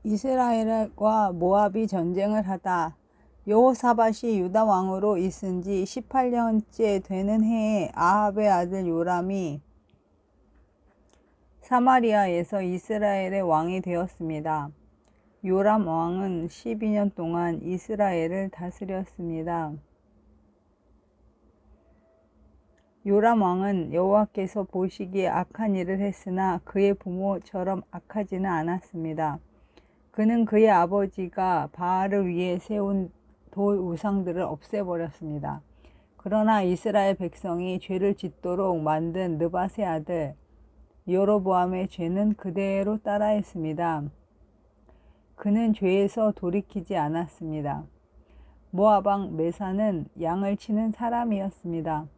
이스라엘과 모압이 전쟁을 하다 여호사밧이 유다 왕으로 있은 지 18년째 되는 해에 아합의 아들 요람이 사마리아에서 이스라엘의 왕이 되었습니다. 요람 왕은 12년 동안 이스라엘을 다스렸습니다. 요람 왕은 여호와께서 보시기에 악한 일을 했으나 그의 부모처럼 악하지는 않았습니다. 그는 그의 아버지가 바알을 위해 세운 돌 우상들을 없애버렸습니다. 그러나 이스라엘 백성이 죄를 짓도록 만든 느밧의 아들 여로보암의 죄는 그대로 따라했습니다. 그는 죄에서 돌이키지 않았습니다. 모압 왕 메사는 양을 치는 사람이었습니다.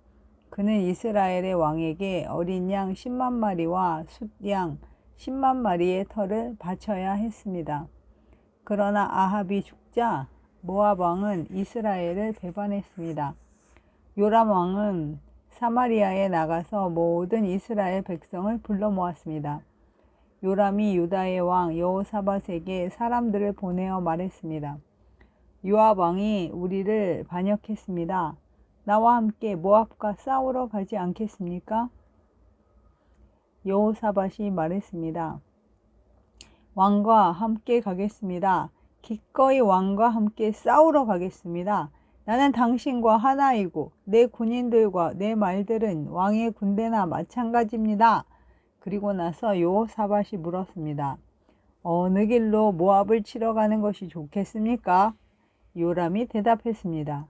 그는 이스라엘의 왕에게 어린 양 10만 마리와 숫양 10만 마리의 털을 바쳐야 했습니다. 그러나 아합이 죽자 모압 왕은 이스라엘을 배반했습니다. 요람 왕은 사마리아에 나가서 모든 이스라엘 백성을 불러 모았습니다. 요람이 유다의 왕 여호사밧에게 사람들을 보내어 말했습니다. 요압 왕이 우리를 반역했습니다. 나와 함께 모압과 싸우러 가지 않겠습니까? 여호사밧이 말했습니다. 왕과 함께 가겠습니다. 기꺼이 왕과 함께 싸우러 가겠습니다. 나는 당신과 하나이고 내 군인들과 내 말들은 왕의 군대나 마찬가지입니다. 그리고 나서 여호사밧이 물었습니다. 어느 길로 모압을 치러 가는 것이 좋겠습니까? 요람이 대답했습니다.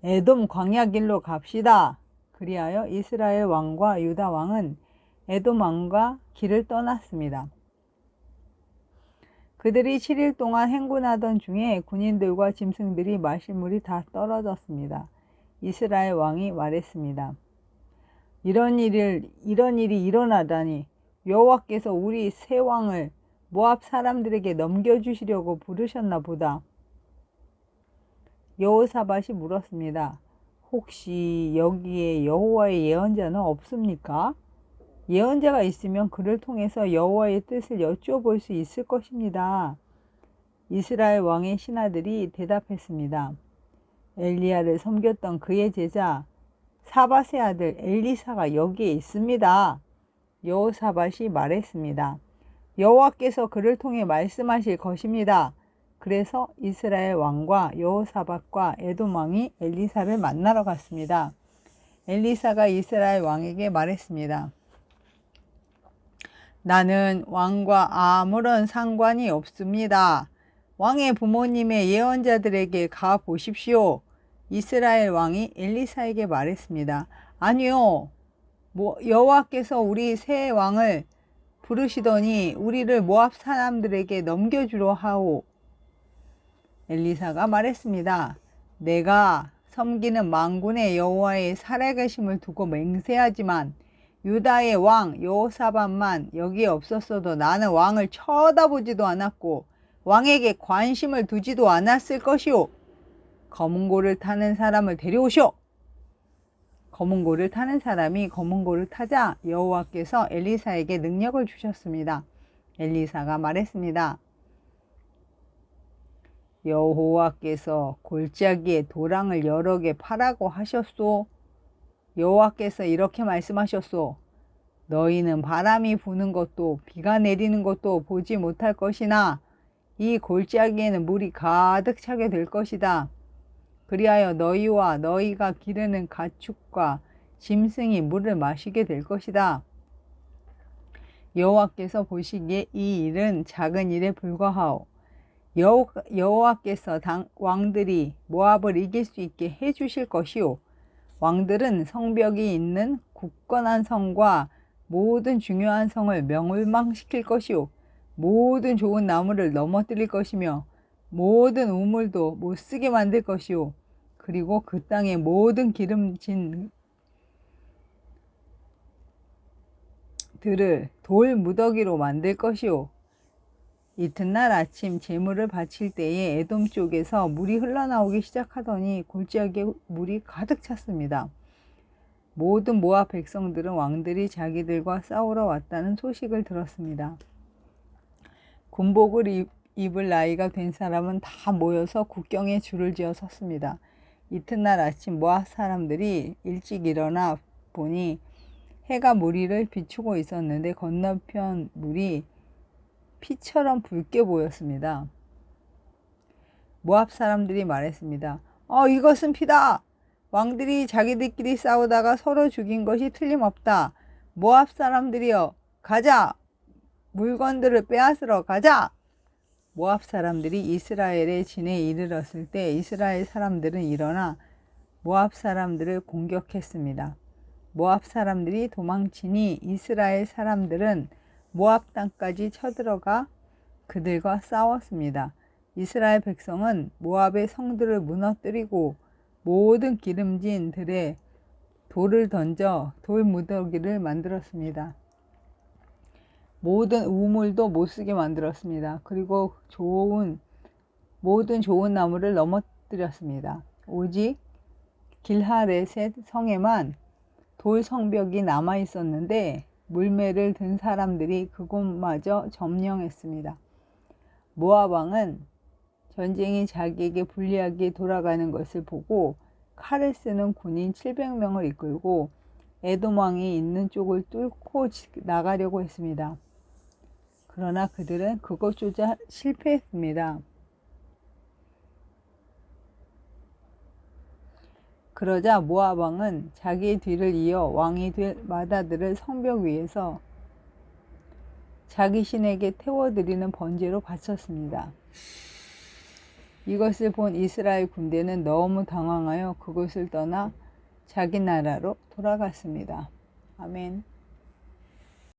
에돔 광야 길로 갑시다. 그리하여 이스라엘 왕과 유다 왕은 에돔 왕과 길을 떠났습니다. 그들이 7일 동안 행군하던 중에 군인들과 짐승들이 마실 물이 다 떨어졌습니다. 이스라엘 왕이 말했습니다. 이런 일이 일어나다니 여호와께서 우리 새 왕을 모압 사람들에게 넘겨주시려고 부르셨나 보다. 여호사밧이 물었습니다. 혹시 여기에 여호와의 예언자는 없습니까? 예언자가 있으면 그를 통해서 여호와의 뜻을 여쭈어볼 수 있을 것입니다. 이스라엘 왕의 신하들이 대답했습니다. 엘리야를 섬겼던 그의 제자 사밧의 아들 엘리사가 여기에 있습니다. 여호사밧이 말했습니다. 여호와께서 그를 통해 말씀하실 것입니다. 그래서 이스라엘 왕과 여호사밧과 에돔 왕이 엘리사를 만나러 갔습니다. 엘리사가 이스라엘 왕에게 말했습니다. 나는 왕과 아무런 상관이 없습니다. 왕의 부모님의 예언자들에게 가 보십시오. 이스라엘 왕이 엘리사에게 말했습니다. 아니요. 여호와께서 우리 새 왕을 부르시더니 우리를 모압 사람들에게 넘겨주려 하오. 엘리사가 말했습니다. 내가 섬기는 만군의 여호와의 살아계심을 두고 맹세하지만 유다의 왕 여호사밧만 여기에 없었어도 나는 왕을 쳐다보지도 않았고 왕에게 관심을 두지도 않았을 것이오. 검은고를 타는 사람을 데려오시오. 검은고를 타는 사람이 검은고를 타자 여호와께서 엘리사에게 능력을 주셨습니다. 엘리사가 말했습니다. 여호와께서 골짜기에 도랑을 여러 개 파라고 하셨소. 여호와께서 이렇게 말씀하셨소. 너희는 바람이 부는 것도 비가 내리는 것도 보지 못할 것이나 이 골짜기에는 물이 가득 차게 될 것이다. 그리하여 너희와 너희가 기르는 가축과 짐승이 물을 마시게 될 것이다. 여호와께서 보시기에 이 일은 작은 일에 불과하오. 여호와께서 왕들이 모압을 이길 수 있게 해주실 것이오. 왕들은 성벽이 있는 굳건한 성과 모든 중요한 성을 멸망시킬 것이오. 모든 좋은 나무를 넘어뜨릴 것이며 모든 우물도 못쓰게 만들 것이오. 그리고 그 땅의 모든 기름진 들을 돌 무더기로 만들 것이오. 이튿날 아침 제물을 바칠 때에 에돔 쪽에서 물이 흘러나오기 시작하더니 골짜기에 물이 가득 찼습니다. 모든 모압 백성들은 왕들이 자기들과 싸우러 왔다는 소식을 들었습니다. 군복을 입을 나이가 된 사람은 다 모여서 국경에 줄을 지어 섰습니다. 이튿날 아침 모압 사람들이 일찍 일어나 보니 해가 무리를 비추고 있었는데 건너편 물이 피처럼 붉게 보였습니다. 모압 사람들이 말했습니다. 이것은 피다. 왕들이 자기들끼리 싸우다가 서로 죽인 것이 틀림없다. 모압 사람들이여, 가자. 물건들을 빼앗으러 가자. 모압 사람들이 이스라엘의 진에 이르렀을 때 이스라엘 사람들은 일어나 모압 사람들을 공격했습니다. 모압 사람들이 도망치니 이스라엘 사람들은 모압 땅까지 쳐들어가 그들과 싸웠습니다. 이스라엘 백성은 모압의 성들을 무너뜨리고 모든 기름진 들에 돌을 던져 돌 무더기를 만들었습니다. 모든 우물도 못쓰게 만들었습니다. 그리고 모든 좋은 나무를 넘어뜨렸습니다. 오직 길하레셋 성에만 돌 성벽이 남아 있었는데 물매를 든 사람들이 그곳마저 점령했습니다. 모압 왕은 전쟁이 자기에게 불리하게 돌아가는 것을 보고 칼을 쓰는 군인 700명을 이끌고 에돔 왕이 있는 쪽을 뚫고 나가려고 했습니다. 그러나 그들은 그것조차 실패했습니다. 그러자 모압 왕은 자기의 뒤를 이어 왕이 될 마다들을 성벽 위에서 자기 신에게 태워드리는 번제로 바쳤습니다. 이것을 본 이스라엘 군대는 너무 당황하여 그곳을 떠나 자기 나라로 돌아갔습니다. 아멘.